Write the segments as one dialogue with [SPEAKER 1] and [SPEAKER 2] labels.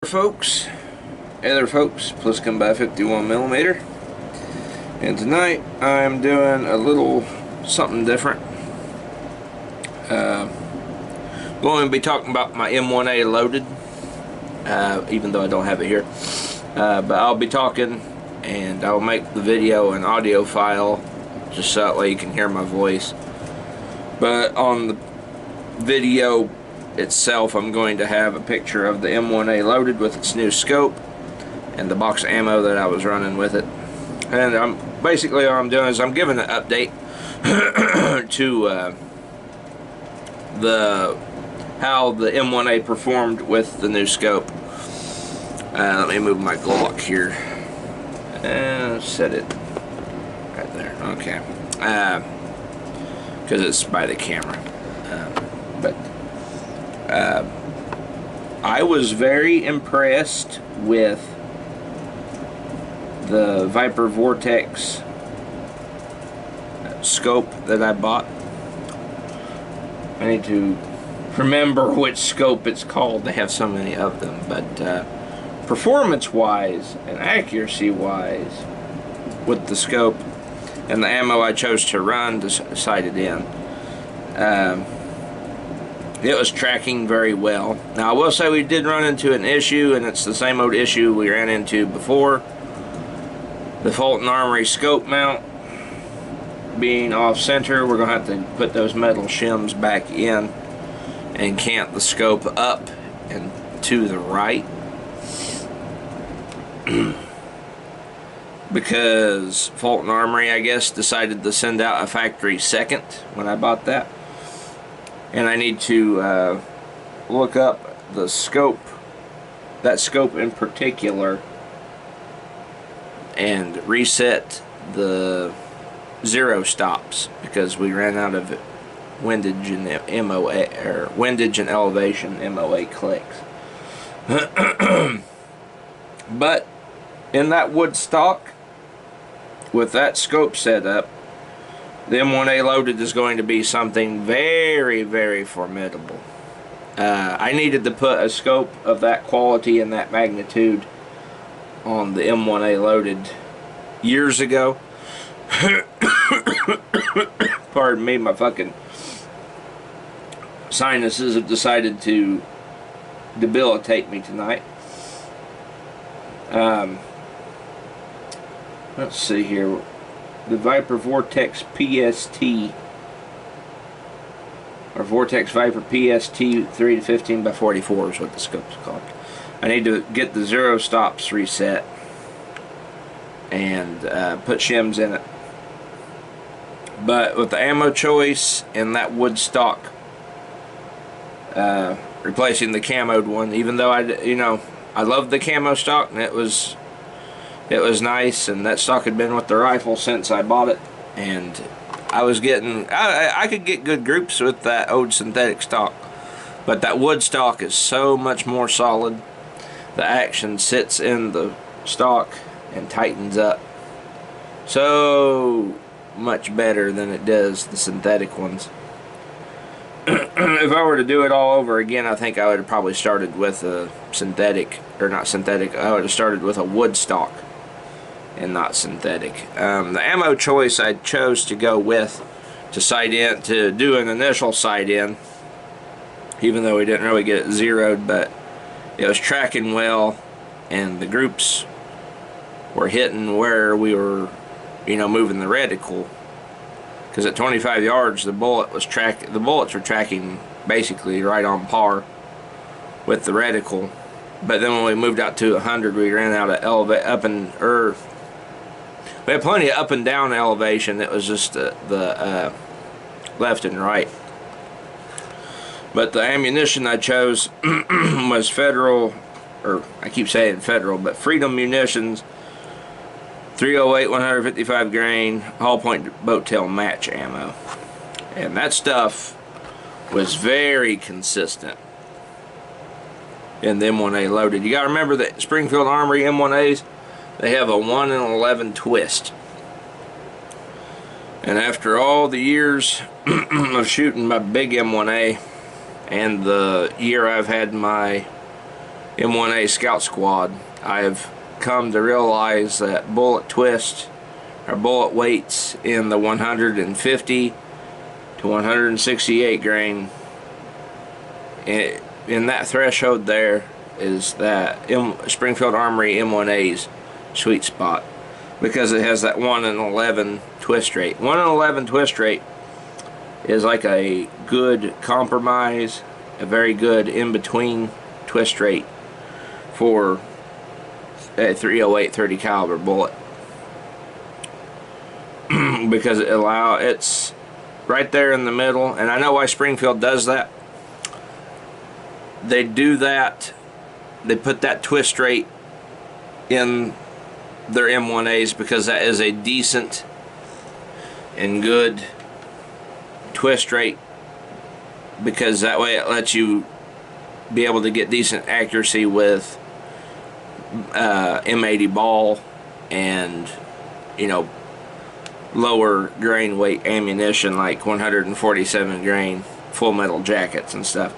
[SPEAKER 1] Folks, hey there folks, plus come by 51mm, and tonight I'm doing a little something different. Going to be talking about my M1A loaded, even though I don't have it here, but I'll be talking and I'll make the video an audio file just so that way you can hear my voice, but on the video itself I'm going to have a picture of the M1A loaded with its new scope and the box of ammo that I was running with it. And basically all I'm doing is I'm giving an update to how the M1A performed with the new scope. Let me move my Glock here and set it right there. Okay, because it's by the camera. I was very impressed with the Viper Vortex scope that I bought. I need to remember which scope it's called. They have so many of them, but performance-wise and accuracy-wise with the scope and the ammo I chose to run to sight it in, it was tracking very well. Now I will say we did run into an issue, and it's the same old issue we ran into before. The Fulton Armory scope mount being off center, we're going to have to put those metal shims back in and cant the scope up and to the right. Because Fulton Armory, I guess, decided to send out a factory second when I bought that. And I need to look up the scope, that scope in particular, and reset the zero stops because we ran out of windage and M1A, or windage and elevation M1A clicks. But in that wood stock, with that scope set up, the M1A loaded is going to be something very, very formidable. I needed to put a scope of that quality and that magnitude on the M1A loaded years ago. Pardon me, my fucking sinuses have decided to debilitate me tonight. Let's see here. The Viper Vortex PST, or Vortex Viper PST 3-15x44 is what the scope's called. I need to get the zero stops reset and put shims in it. But with the ammo choice and that wood stock, replacing the camoed one, even though I loved the camo stock and it was nice, and that stock had been with the rifle since I bought it, and I was getting, I could get good groups with that old synthetic stock, but that wood stock is so much more solid. The action sits in the stock and tightens up so much better than it does the synthetic ones. If I were to do it all over again, I think I would have probably started with a synthetic, or not synthetic, I would have started with a wood stock and not synthetic. The ammo choice I chose to go with to sight in, to do an initial sight in, even though we didn't really get it zeroed, but it was tracking well, and the groups were hitting where we were, moving the reticle. Because at 25 yards, the bullets were tracking basically right on par with the reticle. But then when we moved out to 100, we ran out of we had plenty of up and down elevation. It was just the left and right. But the ammunition I chose was Federal, or I keep saying Federal, but Freedom Munitions 308 155 grain Hall Point Boat Tail match ammo. And that stuff was very consistent in the M1A loaded. You gotta remember that Springfield Armory M1As, they have a 1 in 11 twist. And after all the years of shooting my big M1A, and the year I've had my M1A Scout Squad, I've come to realize that bullet twist or bullet weights in the 150 to 168 grain, in that threshold there is that Springfield Armory M1A's sweet spot, because it has that 1 in 11 twist rate. 1 in 11 twist rate is like a good compromise, a very good in-between twist rate for a .308 30 caliber bullet. Because it's right there in the middle, and I know why Springfield does that. They do that, they put that twist rate in their M1As because that is a decent and good twist rate, because that way it lets you be able to get decent accuracy with M80 ball and, you know, lower grain weight ammunition like 147 grain full metal jackets and stuff.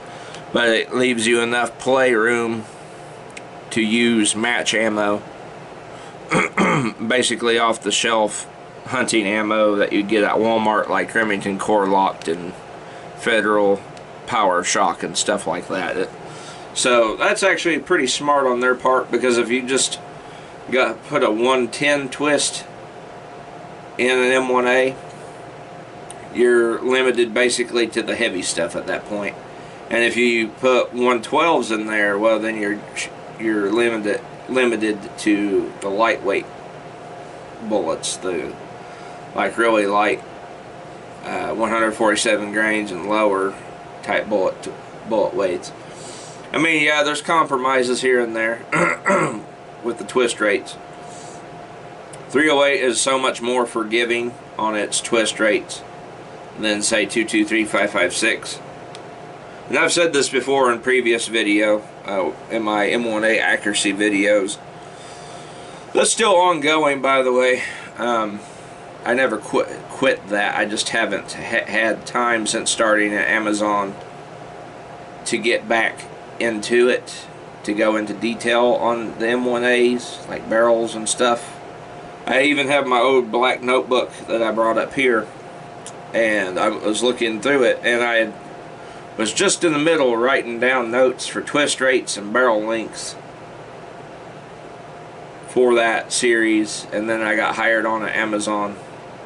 [SPEAKER 1] But it leaves you enough play room to use match ammo, basically off the shelf hunting ammo that you get at Walmart, like Remington Core Locked and Federal Power Shock and stuff like that. So that's actually pretty smart on their part, because if you just put a 110 twist in an M1A, you're limited basically to the heavy stuff at that point. And if you put 112s in there, well, then you're limited to the lightweight bullets, the like really light 147 grains and lower type bullet weights. I mean, yeah, there's compromises here and there with the twist rates. 308 is so much more forgiving on its twist rates than, say, 223, 556. And I've said this before in previous video, in my M1A accuracy videos. That's still ongoing, by the way. I never quit that. I just haven't had time since starting at Amazon to get back into it, to go into detail on the M1As, like barrels and stuff. I even have my old black notebook that I brought up here, and I was looking through it, and I was just in the middle writing down notes for twist rates and barrel lengths for that series, and then I got hired on at Amazon,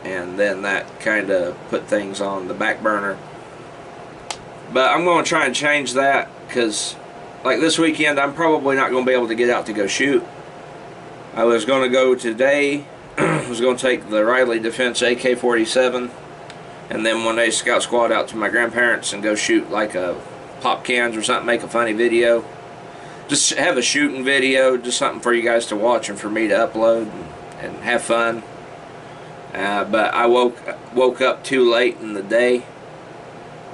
[SPEAKER 1] and then that kind of put things on the back burner. But I'm going to try and change that, because like this weekend I'm probably not going to be able to get out to go shoot. I was going to go today. I was going to take the Riley Defense AK-47 and then one day Scout Squad out to my grandparents and go shoot like a pop cans or something, make a funny video. Just have a shooting video, just something for you guys to watch and for me to upload and have fun. But I woke up too late in the day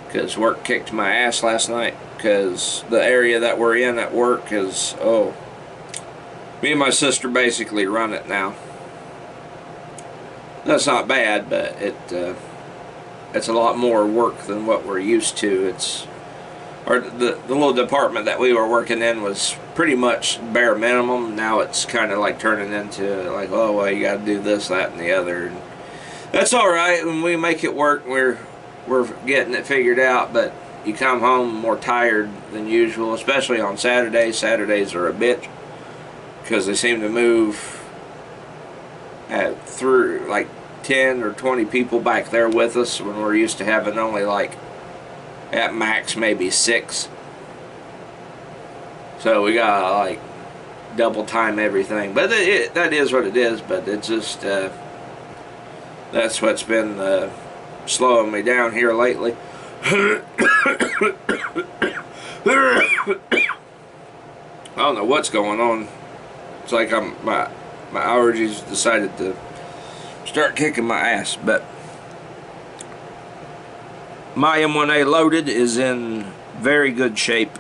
[SPEAKER 1] because work kicked my ass last night, because the area that we're in at work is, oh, me and my sister basically run it now. That's not bad, but it's a lot more work than what we're used to. The little department that we were working in was pretty much bare minimum. Now it's kind of like turning into like, oh, well, you got to do this, that, and the other. And that's all right when we make it work. We're getting it figured out, but you come home more tired than usual, especially on Saturdays. Saturdays are a bitch because they seem to move through like 10 or 20 people back there with us when we're used to having only like at max maybe 6. So we gotta like double time everything, but that is what it is. But it's just that's what's been slowing me down here lately. I don't know what's going on. It's like my allergies decided to start kicking my ass. But my M1A loaded is in very good shape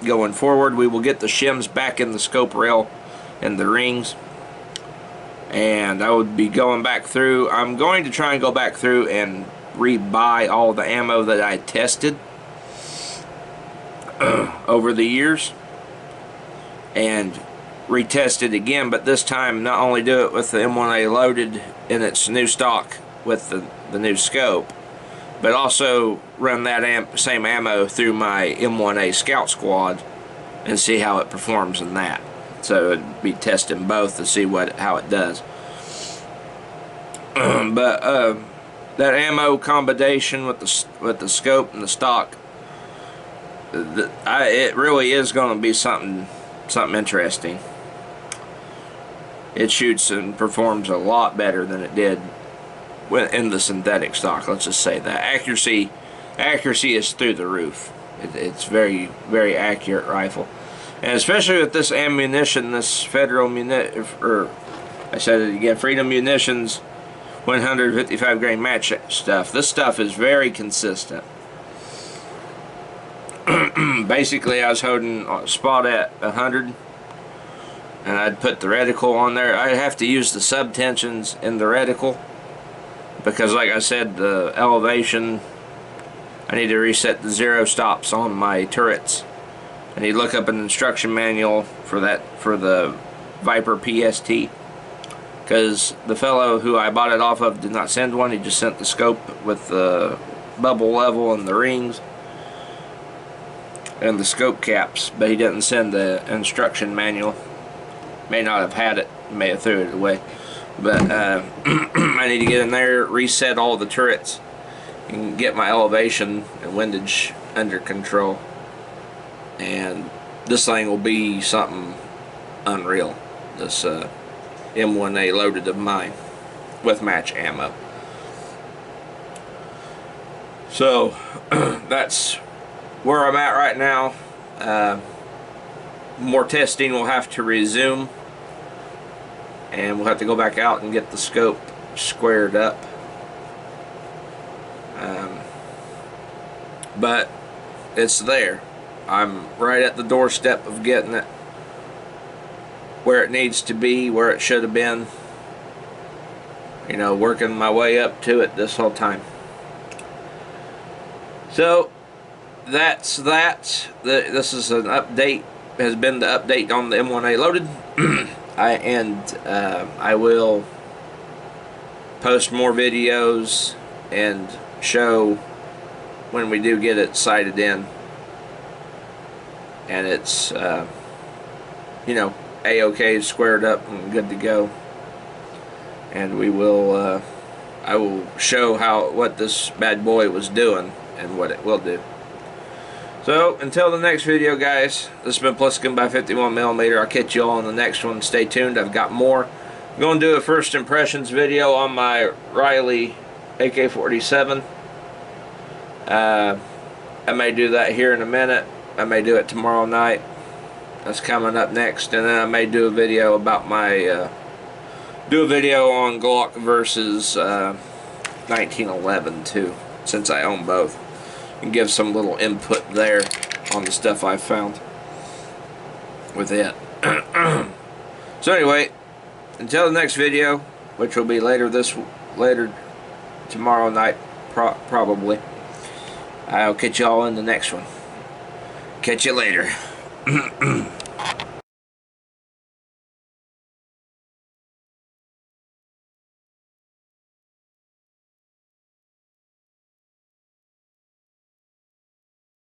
[SPEAKER 1] going forward. We will get the shims back in the scope rail and the rings, and I would be going back through. I'm going to try and go back through and rebuy all the ammo that I tested over the years, and retest it again, but this time not only do it with the M1A loaded in its new stock with the new scope, but also run that same ammo through my M1A Scout Squad and see how it performs in that. So it'd be testing both to see how it does. But that ammo combination with the scope and the stock, it really is going to be something interesting. It shoots and performs a lot better than it did in the synthetic stock. Let's just say that accuracy is through the roof. It's very, very accurate rifle, and especially with this ammunition, this Federal I said it again, Freedom Munitions 155 grain match stuff. This stuff is very consistent. Basically, I was holding a spot at 100, and I'd put the reticle on there. I'd have to use the sub-tensions in the reticle because, like I said, the elevation, I need to reset the 0 stops on my turrets. I need to look up an instruction manual for the Viper PST, because the fellow who I bought it off of did not send one. He just sent the scope with the bubble level and the rings and the scope caps, but he didn't send the instruction manual. May not have had it, may have threw it away. But I need to get in there, reset all the turrets, and get my elevation and windage under control. And this thing will be something unreal. This M1A loaded of mine with match ammo. So that's where I'm at right now. More testing will have to resume, and we'll have to go back out and get the scope squared up. But it's there. I'm right at the doorstep of getting it where it needs to be, where it should have been. You know, working my way up to it this whole time. So that's that. This is an update. Has been the update on the M1A loaded. I will post more videos and show when we do get it sighted in, and it's you know, A-OK, squared up and good to go. And we will I will show what this bad boy was doing and what it will do. So, until the next video, guys, this has been Pliskin by 51mm. I'll catch you all in the next one. Stay tuned. I've got more. I'm going to do a first impressions video on my Riley AK-47. I may do that here in a minute. I may do it tomorrow night. That's coming up next. And then I may do a video about my... do a video on Glock versus 1911, too, since I own both. And give some little input there on the stuff I found with it. So anyway, until the next video, which will be later tomorrow night, probably. I'll catch y'all in the next one. Catch you later.